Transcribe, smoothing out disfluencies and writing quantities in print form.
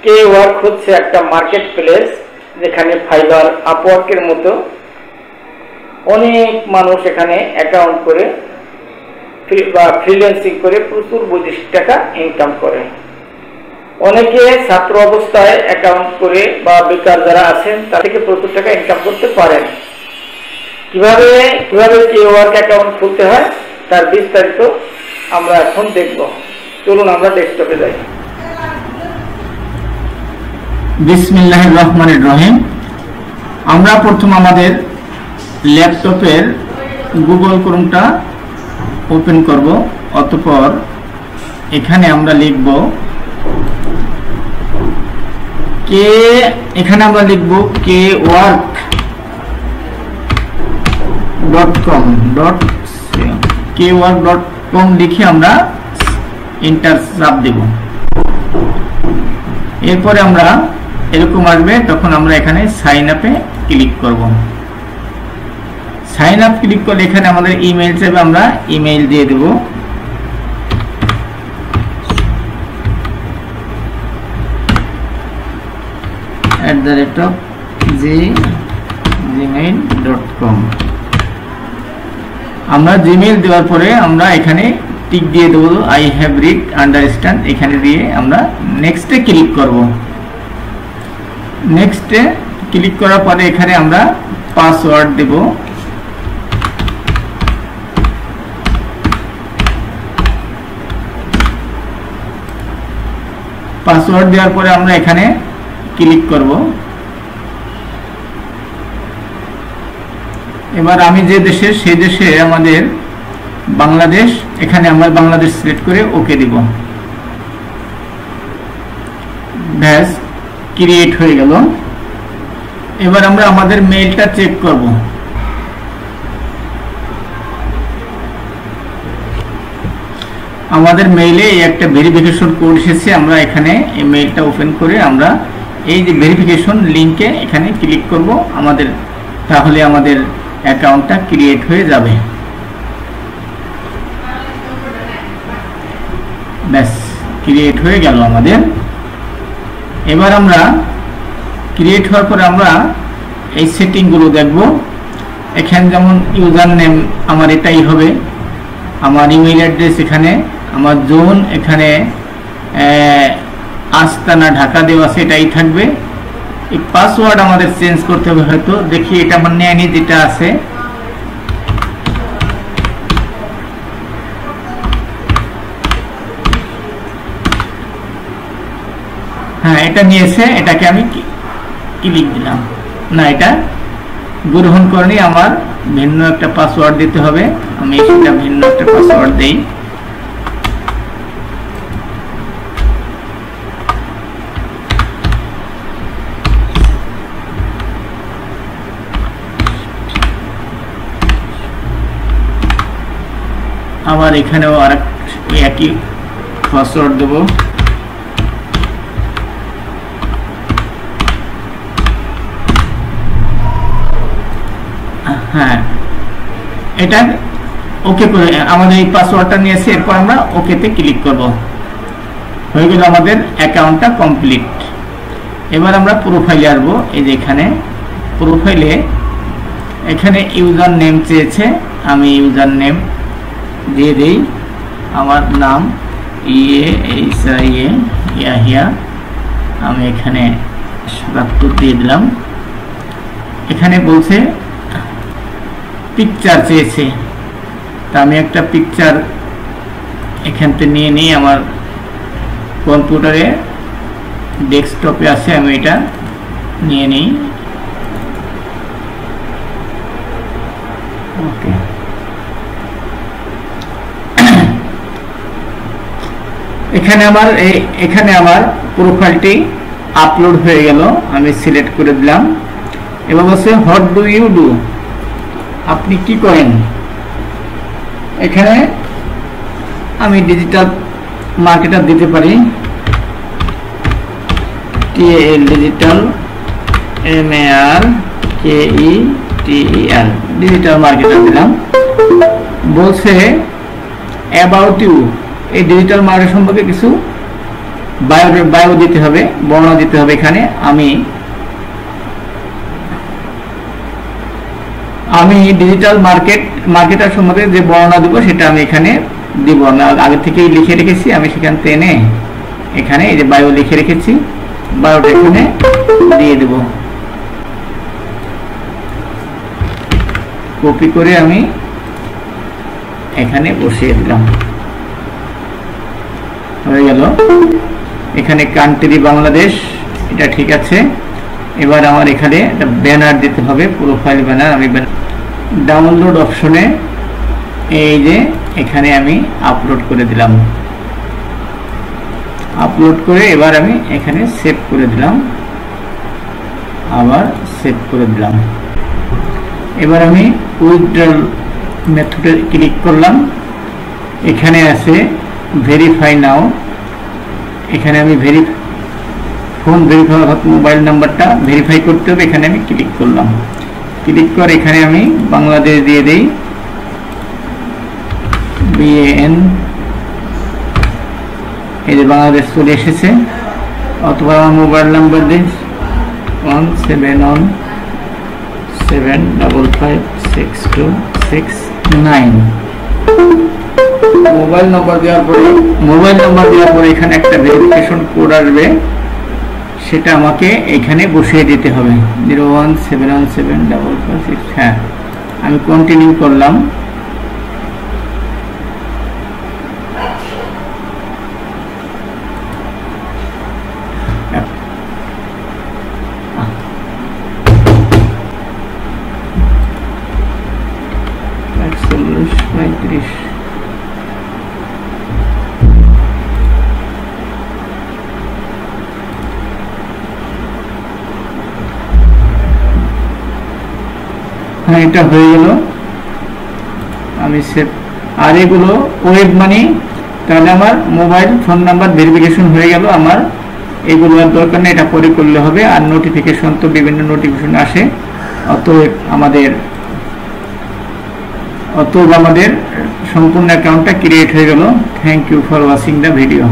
কে work হচ্ছে একটা market place, যেখানে ফাইবার, আপওয়ার্কের মতো অনেক মানুষ এখানে অ্যাকাউন্ট করে বা ফ্রিল্যান্সিং করে প্রচুর বৈদেশিক টাকা ইনকাম করে। অনেকে ছাত্র অবস্থায় অ্যাকাউন্ট করে বা বেকার যারা আছেন তার থেকে প্রচুর টাকা ইনকাম করতে পারেন। কিভাবে কে ওয়ার্ক অ্যাকাউন্ট খুলতে হয় তার বিস্তারিত আমরা এখন দেখব। চলুন আমরা ডেস্কটপে যাই। বিসমিল্লাহির রহমানির রহিম। আমরা প্রথম আমাদের ল্যাপটপের গুগল ক্রোমটা ওপেন করব। অতঃপর এখানে আমরা লিখব kework.com লিখে আমরা এন্টার চাপ দেব। এরপরে আমরা এরকম আসবে, তখন আমরা এখানে সাইন আপে ক্লিক করব। সাইন আপ ক্লিক করলে এখানে আমাদের ইমেইল চাইবে, আমরা ইমেইল দিয়ে দেব। @gmail.com। আমরা জিমেইল দেওয়ার পরে আমরা এখানে টিক দিয়ে দেব, আই হ্যাভ রিড আন্ডারস্ট্যান্ড, এখানে দিয়ে আমরা নেক্সটে ক্লিক করব। নেক্সটে ক্লিক করার পরে এখানে আমরা পাসওয়ার্ড দেব। পাসওয়ার্ড দেওয়ার পরে আমরা এখানে ক্লিক করব। এবার আমি যে দেশের, সেই দেশে আমাদের বাংলাদেশ, এখানে আমরা বাংলাদেশ সিলেক্ট করে ওকে দিব। ব্যাস, ক্রিয়েট হয়ে গেল। এবার আমরা আমাদের মেইলটা চেক করব। আমাদের মেইলে একটা ভেরিফিকেশন কোড এসেছে, আমরা এখানে এই মেইলটা ওপেন করে আমরা এই যে ভেরিফিকেশন লিংকে এখানে ক্লিক করব আমাদের, তাহলে আমাদের অ্যাকাউন্টটা ক্রিয়েট হয়ে যাবে। ব্যাস, ক্রিয়েট হয়ে গেল আমাদের। এবার আমরা ক্রিয়েট হওয়ার পরে আমরা এই সেটিংগুলো দেখব। এখানে যেমন ইউজার নেম আমার এটাই হবে, আমার ইমেইল অ্যাড্রেস এখানে, আমার জোন এখানে আস্তানা ঢাকা দেওয়া আছে, এটাই থাকবে। এই পাসওয়ার্ড আমাদের চেঞ্জ করতে হবে, হয়তো দেখি এটা আমার নেয়নি, যেটা আছে হ্যাঁ এটা নিয়েছে, এটাকে আমি ক্লিক দিলাম। না, এটা গ্রহণ করেনি, আমার ভিন্ন একটা পাসওয়ার্ড দিতে হবে। আমি সেটা ভিন্ন একটা পাসওয়ার্ড দেই। আবার এখানেও আরেক একই পাসওয়ার্ড দেব। হ্যাঁ, এটা ওকে করে আমাদের এই পাসওয়ার্ডটা নিয়েছে। এরপর আমরা ওকেতে ক্লিক করব। হয়ে গেল আমাদের অ্যাকাউন্টটা কমপ্লিট। এবার আমরা প্রোফাইলে আসবো। এই যে এখানে প্রোফাইলে এখানে ইউজার নেম চেয়েছে, আমি ইউজার নেম দিয়ে দেই। আমার নাম ইয়াহিয়া, আমি এখানে ৭৭ দিয়ে দিলাম। এখানে বলছে পিকচার চেয়েছে, তা আমি একটা পিকচার এখান থেকে নিয়ে নিই। আমার কম্পিউটারে ডেস্কটপে আছে, আমি এটা নিয়ে নিই। ওকে, এখানে আমার প্রোফাইলটি আপলোড হয়ে গেল, আমি সিলেক্ট করে দিলাম। এবার বলছে হোয়াট ডু ইউ ডু, আপনি কি করেন। এখানে আমি ডিজিটাল মার্কেটার দিতে পারি, TAL digital MARKETER digital marketer দিলাম। বলছে অ্যাবাউট ইউ, এই ডিজিটাল মার্কেট সম্পর্কে কিছু বায়ো দিতে হবে, বর্ণনা দিতে হবে। এখানে আমি ডিজিটাল মার্কেটার সম্বন্ধে যে বর্ণনা দিব সেটা আমি এখানে দিব না, আগে থেকেই লিখে রেখেছি। আমি সেখান থেকে এনে এখানে এই যে বায়ো লিখে রেখেছি, বায়োটা এখানে দিয়ে দেব। কপি করে আমি এখানে বসিয়ে দিলাম, হয়ে গেল। এখানে কান্ট্রি বাংলাদেশ, এটা ঠিক আছে। এবার আমার এখানে একটা ব্যানার দিতে হবে, প্রোফাইল ব্যানার। আমি ডাউনলোড অপশনে এই যে এখানে আমি আপলোড করে দিলাম। আপলোড করে এবার আমি এখানে সেভ করে দিলাম, আবার সেভ করে দিলাম। এবার আমি উইথড্রল মেথডে ক্লিক করলাম। এখানে আছে ভেরিফাই নাও। এখানে আমি ফোন ভেরিফাই অর্থাৎ মোবাইল নাম্বারটা ভেরিফাই করতে হবে, এখানে আমি ক্লিক করলাম। ক্লিক করে এখানে আমি বাংলাদেশ দিয়ে দেই, BAN। এই যে বাংলাদেশ চলে এসেছে। অথবা আমার মোবাইল নাম্বার দিই 17175562669। মোবাইল নাম্বার দেওয়ার পরে এখানে একটা ভেরিফিকেশন কোড আসবে, সেটা আমাকে এখানে বসিয়ে দিতে হবে 017175556। হ্যাঁ, আমি কন্টিনিউ করলাম। হ্যাঁ, এটা হয়ে গেল। আমি সেভ। আর এগুলো ওয়েব মানি, তাহলে আমার মোবাইল ফোন নাম্বার ভেরিফিকেশন হয়ে গেল। আমার এগুলো আর দরকার নেই, এটা পরে করলে হবে। আর নোটিফিকেশন তো বিভিন্ন নোটিফিকেশন আসে, অতএব আমাদের সম্পূর্ণ অ্যাকাউন্টটা ক্রিয়েট হয়ে গেল। Thank you for watching the video.